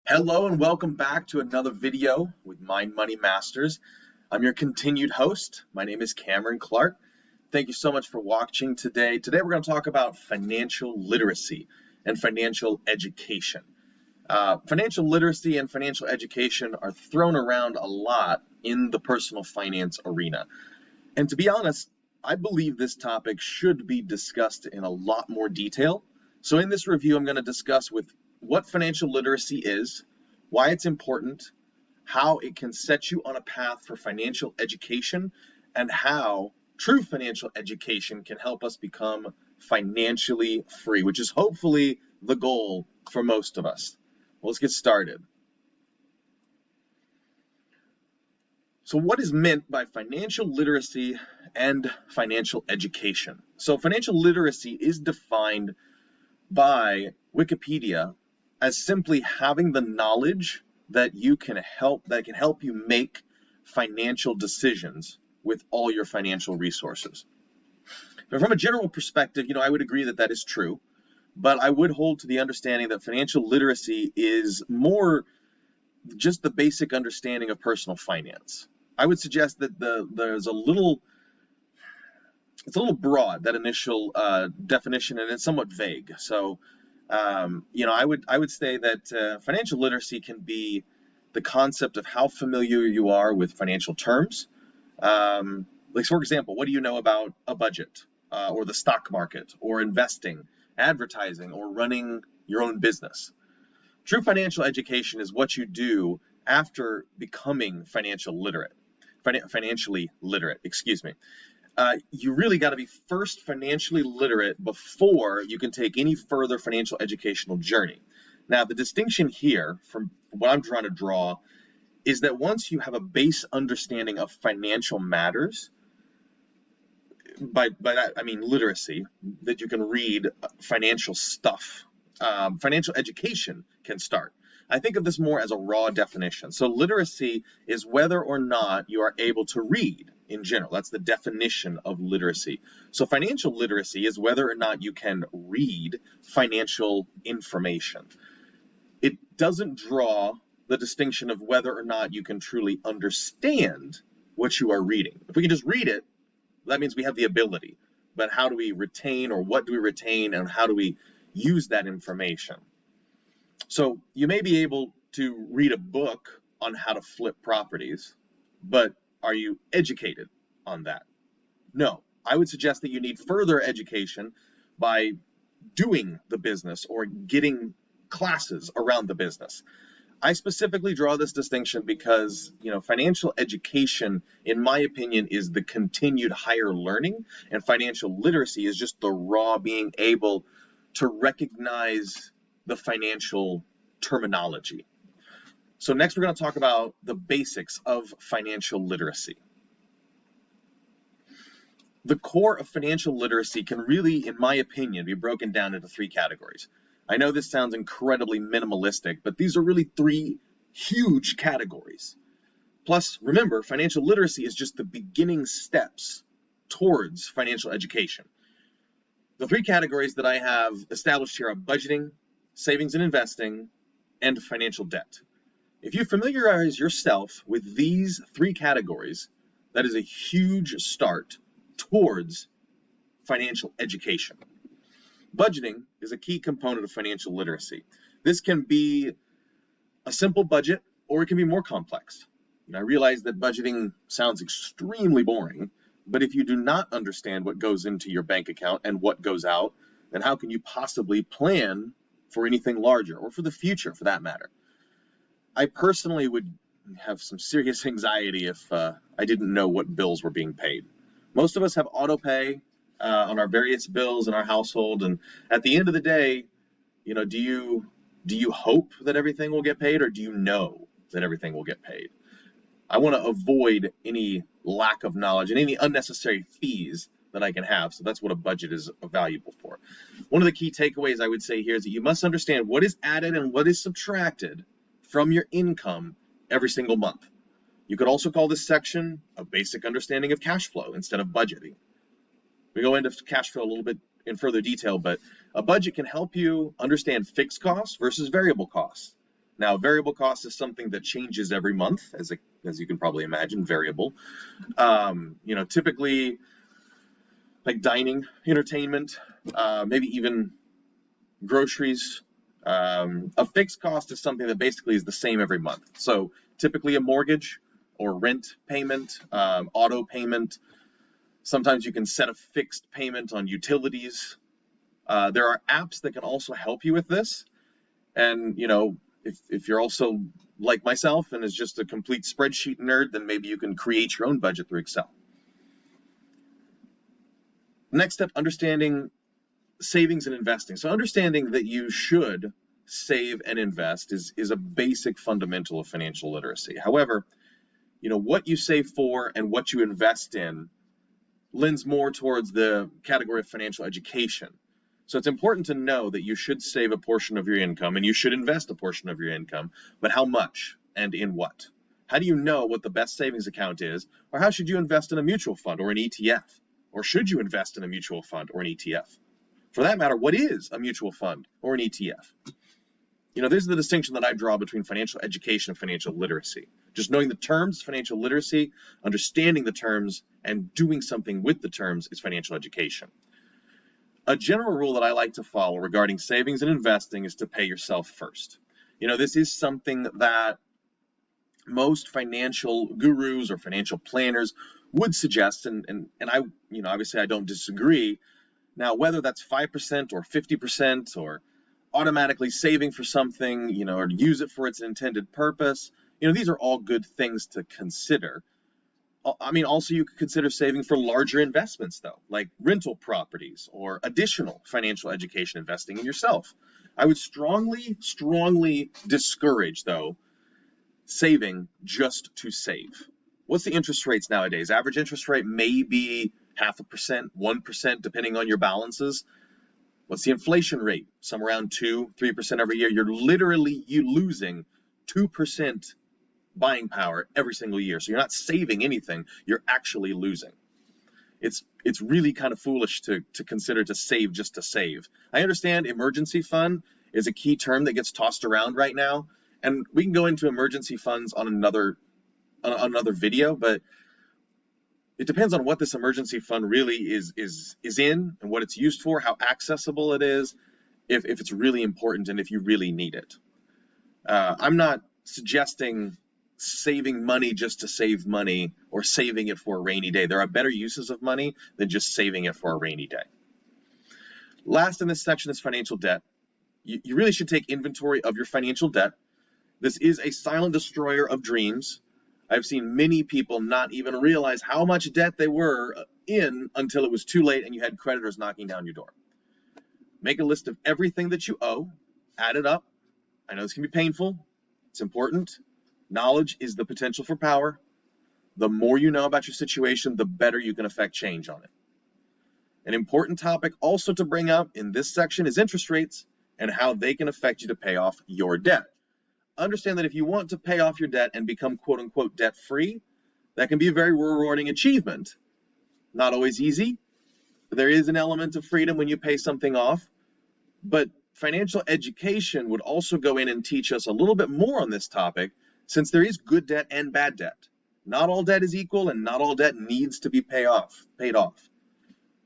Hello and welcome back to another video with Mind Money Masters. I'm your continued host. My name is Cameron Clark. Thank you so much for watching today. Today we're going to talk about financial literacy and financial education. Financial literacy and financial education are thrown around a lot in the personal finance arena. And to be honest, I believe this topic should be discussed in a lot more detail. So in this review, I'm going to discuss what financial literacy is, why it's important, how it can set you on a path for financial education, and how true financial education can help us become financially free, which is hopefully the goal for most of us. Well, let's get started. So what is meant by financial literacy and financial education? So financial literacy is defined by Wikipedia as simply having the knowledge that can help you make financial decisions with all your financial resources. Now, from a general perspective, I would agree that is true, but I would hold to the understanding that financial literacy is more just the basic understanding of personal finance. I would suggest that it's a little broad, that initial definition, and it's somewhat vague. So I would say that financial literacy can be the concept of how familiar you are with financial terms. Like, for example, what do you know about a budget, or the stock market, or investing, advertising, or running your own business? True financial education is what you do after becoming financially literate. You really got to be first financially literate before you can take any further financial educational journey. Now, the distinction here from what I'm trying to draw is that once you have a base understanding of financial matters, by that I mean literacy, that you can read financial stuff, financial education can start. I think of this more as a raw definition. So literacy is whether or not you are able to read in general. That's the definition of literacy. So financial literacy is whether or not you can read financial information. It doesn't draw the distinction of whether or not you can truly understand what you are reading. If we can just read it, that means we have the ability. But how do we retain, or what do we retain, and how do we use that information? So you may be able to read a book on how to flip properties, but are you educated on that? No. I would suggest that you need further education by doing the business or getting classes around the business. I specifically draw this distinction because, financial education, in my opinion, is the continued higher learning, and financial literacy is just the raw being able to recognize the financial terminology. So next we're going to talk about the basics of financial literacy. The core of financial literacy can really, in my opinion, be broken down into three categories. I know this sounds incredibly minimalistic, but these are really three huge categories. Plus, remember, financial literacy is just the beginning steps towards financial education. The three categories that I have established here are budgeting, savings and investing, and financial debt. If you familiarize yourself with these three categories, that is a huge start towards financial education. Budgeting is a key component of financial literacy. This can be a simple budget, or it can be more complex. I realize that budgeting sounds extremely boring, but if you do not understand what goes into your bank account and what goes out, then how can you possibly plan for anything larger, or for the future for that matter? I personally would have some serious anxiety if I didn't know what bills were being paid. Most of us have auto pay on our various bills in our household, and at the end of the day, do you hope that everything will get paid, or do you know that everything will get paid? I want to avoid any lack of knowledge and any unnecessary fees that I can have. So that's what a budget is valuable for. One of the key takeaways I would say here is that you must understand what is added and what is subtracted from your income every single month. You could also call this section a basic understanding of cash flow instead of budgeting. We go into cash flow a little bit in further detail, but a budget can help you understand fixed costs versus variable costs. Now, variable cost is something that changes every month, as you can probably imagine, variable. Typically like dining, entertainment, maybe even groceries. A fixed cost is something that basically is the same every month. So typically a mortgage or rent payment, auto payment. Sometimes you can set a fixed payment on utilities. There are apps that can also help you with this. And, if you're also like myself and is just a complete spreadsheet nerd, then maybe you can create your own budget through Excel. Next step, understanding savings and investing. So understanding that you should save and invest is a basic fundamental of financial literacy. However, what you save for and what you invest in lends more towards the category of financial education. So it's important to know that you should save a portion of your income and you should invest a portion of your income, but how much and in what? How do you know what the best savings account is, or how should you invest in a mutual fund or an ETF? Or should you invest in a mutual fund or an ETF? For that matter, what is a mutual fund or an ETF? This is the distinction that I draw between financial education and financial literacy. Just knowing the terms, financial literacy, understanding the terms, and doing something with the terms is financial education. A general rule that I like to follow regarding savings and investing is to pay yourself first. This is something that most financial gurus or financial planners would suggest, and I, obviously I don't disagree. Now, whether that's 5% or 50% or automatically saving for something, or to use it for its intended purpose, these are all good things to consider. Also you could consider saving for larger investments though, like rental properties or additional financial education investing in yourself. I would strongly, strongly discourage though, saving just to save. What's the interest rates nowadays? Average interest rate may be 0.5%, 1%, depending on your balances. What's the inflation rate? Somewhere around 2-3% every year. You're literally losing 2% buying power every single year. So you're not saving anything, you're actually losing. It's really kind of foolish to consider to save just to save. I understand emergency fund is a key term that gets tossed around right now, and we can go into emergency funds on another video, but it depends on what this emergency fund really is in and what it's used for, how accessible it is, if it's really important and if you really need it. I'm not suggesting saving money just to save money or saving it for a rainy day. There are better uses of money than just saving it for a rainy day. Last in this section is financial debt. You really should take inventory of your financial debt. This is a silent destroyer of dreams. I've seen many people not even realize how much debt they were in until it was too late and you had creditors knocking down your door. Make a list of everything that you owe, add it up. I know this can be painful. It's important. Knowledge is the potential for power. The more you know about your situation, the better you can affect change on it. An important topic also to bring up in this section is interest rates and how they can affect you to pay off your debt. Understand that if you want to pay off your debt and become quote-unquote debt-free, that can be a very rewarding achievement. Not always easy. There is an element of freedom when you pay something off, but financial education would also go in and teach us a little bit more on this topic, since there is good debt and bad debt. Not all debt is equal and not all debt needs to be paid off.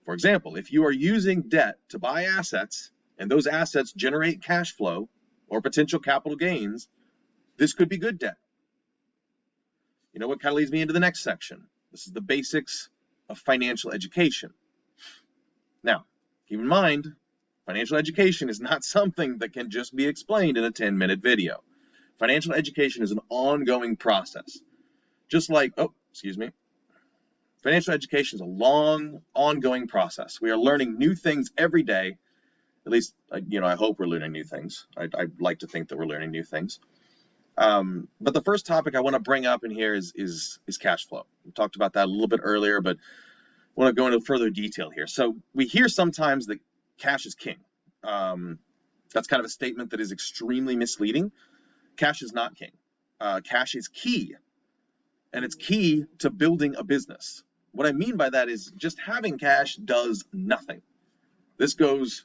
For example, if you are using debt to buy assets and those assets generate cash flow or potential capital gains, this could be good debt. What kind of leads me into the next section. This is the basics of financial education. Now, keep in mind, financial education is not something that can just be explained in a 10-minute video. Financial education is an ongoing process. Just like, financial education is a long, ongoing process. We are learning new things every day. At least, I hope we're learning new things. I'd like to think that we're learning new things. But the first topic I want to bring up in here is cash flow. We talked about that a little bit earlier, but I want to go into further detail here. So we hear sometimes that cash is king. That's kind of a statement that is extremely misleading. Cash is not king. Cash is key, and it's key to building a business. What I mean by that is just having cash does nothing. This goes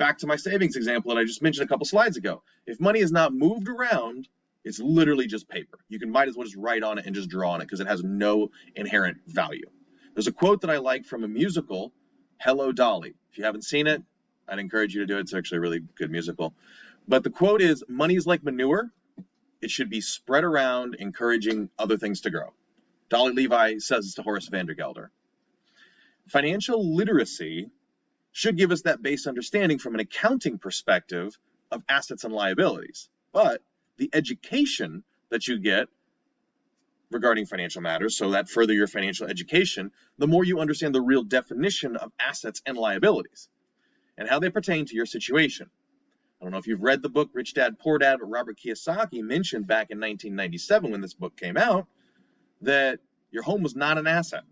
Back to my savings example that I just mentioned a couple slides ago. If money is not moved around, it's literally just paper. You might as well just write on it and just draw on it because it has no inherent value. There's a quote that I like from a musical, Hello, Dolly. If you haven't seen it, I'd encourage you to do it. It's actually a really good musical. But the quote is, money is like manure. It should be spread around, encouraging other things to grow. Dolly Levi says this to Horace Vandergelder. Financial literacy should give us that base understanding from an accounting perspective of assets and liabilities. But the education that you get regarding financial matters, so that further your financial education, the more you understand the real definition of assets and liabilities and how they pertain to your situation. I don't know if you've read the book Rich Dad, Poor Dad, but Robert Kiyosaki mentioned back in 1997 when this book came out that your home was not an asset.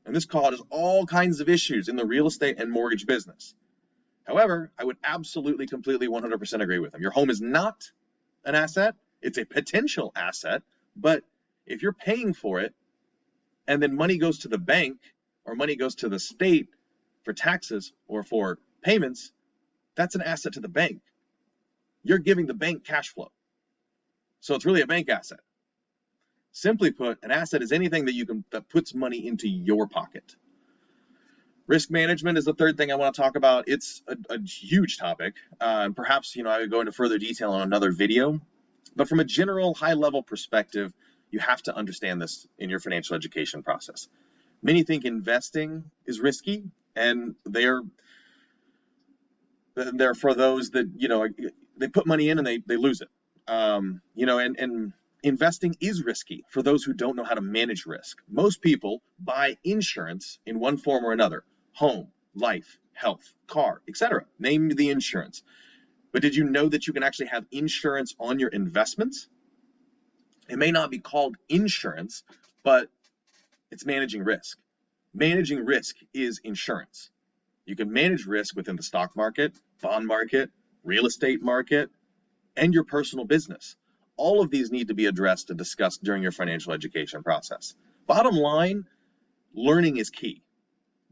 And this caused all kinds of issues in the real estate and mortgage business. However, I would absolutely, completely, 100% agree with him. Your home is not an asset. It's a potential asset. But if you're paying for it and then money goes to the bank or money goes to the state for taxes or for payments, that's an asset to the bank. You're giving the bank cash flow. So it's really a bank asset. Simply put, an asset is anything that puts money into your pocket. Risk management is the third thing I want to talk about. It's a huge topic, and perhaps I would go into further detail on another video. But from a general high-level perspective, you have to understand this in your financial education process. Many think investing is risky, and they're for those that they put money in and they lose it. And investing is risky for those who don't know how to manage risk. Most people buy insurance in one form or another: home, life, health, car, etc. Name the insurance. But did you know that you can actually have insurance on your investments? It may not be called insurance, but it's managing risk. Managing risk is insurance. You can manage risk within the stock market, bond market, real estate market, and your personal business. All of these need to be addressed and discussed during your financial education process. Bottom line, learning is key.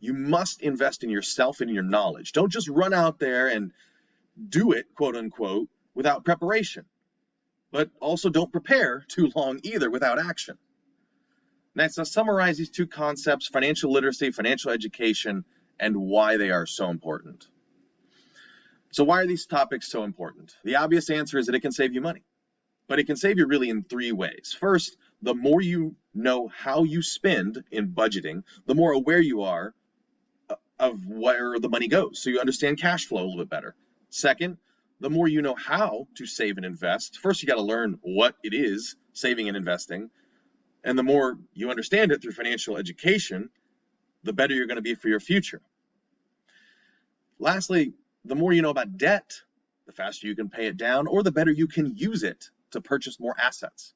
You must invest in yourself and in your knowledge. Don't just run out there and do it, quote unquote, without preparation. But also don't prepare too long either without action. Next, let's summarize these two concepts: financial literacy, financial education, and why they are so important. So why are these topics so important? The obvious answer is that it can save you money. But it can save you really in three ways. First, the more you know how you spend in budgeting, the more aware you are of where the money goes. So you understand cash flow a little bit better. Second, the more you know how to save and invest. First, you got to learn what it is, saving and investing. And the more you understand it through financial education, the better you're going to be for your future. Lastly, the more you know about debt, the faster you can pay it down, or the better you can use it to purchase more assets.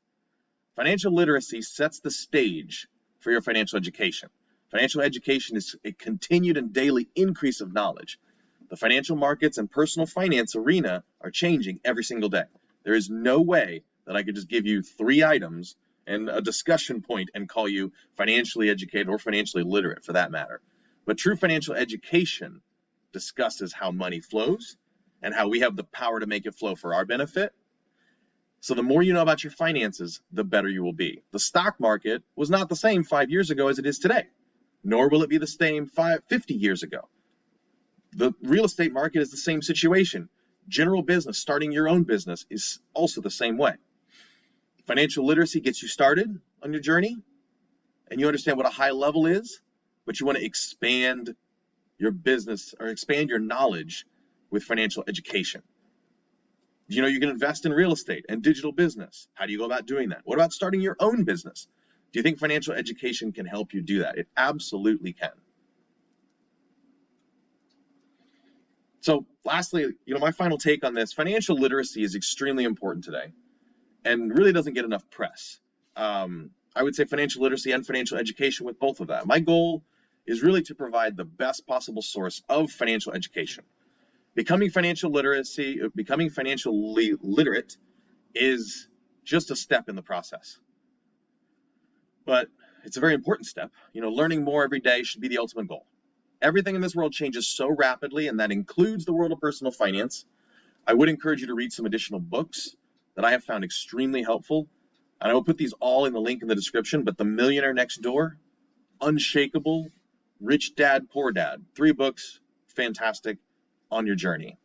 Financial literacy sets the stage for your financial education. Financial education is a continued and daily increase of knowledge. The financial markets and personal finance arena are changing every single day. There is no way that I could just give you 3 items and a discussion point and call you financially educated or financially literate for that matter. But true financial education discusses how money flows and how we have the power to make it flow for our benefit. So the more you know about your finances, the better you will be. The stock market was not the same 5 years ago as it is today, nor will it be the same 50 years ago. The real estate market is the same situation. General business, starting your own business, is also the same way. Financial literacy gets you started on your journey, and you understand what a high level is, but you want to expand your business or expand your knowledge with financial education. You know, you can invest in real estate and digital business. How do you go about doing that? What about starting your own business? Do you think financial education can help you do that? It absolutely can. So lastly, my final take on this: financial literacy is extremely important today and really doesn't get enough press. I would say financial literacy and financial education with both of that. My goal is really to provide the best possible source of financial education. Becoming financially literate is just a step in the process. But it's a very important step. Learning more every day should be the ultimate goal. Everything in this world changes so rapidly, and that includes the world of personal finance. I would encourage you to read some additional books that I have found extremely helpful. And I will put these all in the link in the description, but The Millionaire Next Door, Unshakable, Rich Dad, Poor Dad, 3 books, fantastic on your journey.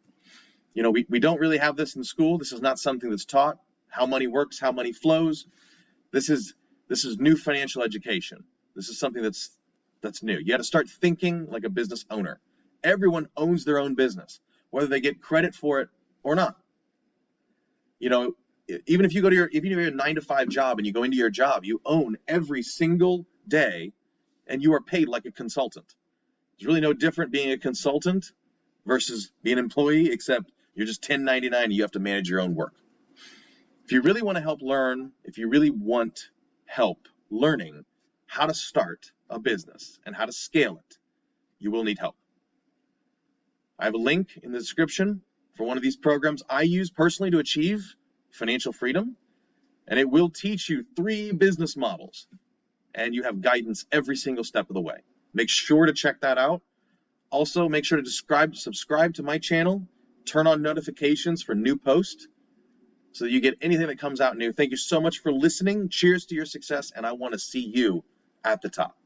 You know, we don't really have this in school. This is not something that's taught. How money works, how money flows. This is new financial education. This is something that's new. You got to start thinking like a business owner. Everyone owns their own business, whether they get credit for it or not. You know, even if you go to your 9-to-5 job and you go into your job, you own every single day, and you are paid like a consultant. It's really no different being a consultant versus being an employee, except you're just 1099 and you have to manage your own work. If you really want to help learn, if you really want help learning how to start a business and how to scale it, you will need help. I have a link in the description for one of these programs I use personally to achieve financial freedom, and it will teach you 3 business models, and you have guidance every single step of the way. Make sure to check that out. Also, make sure to subscribe to my channel, turn on notifications for new posts so that you get anything that comes out new. Thank you so much for listening. Cheers to your success, and I want to see you at the top.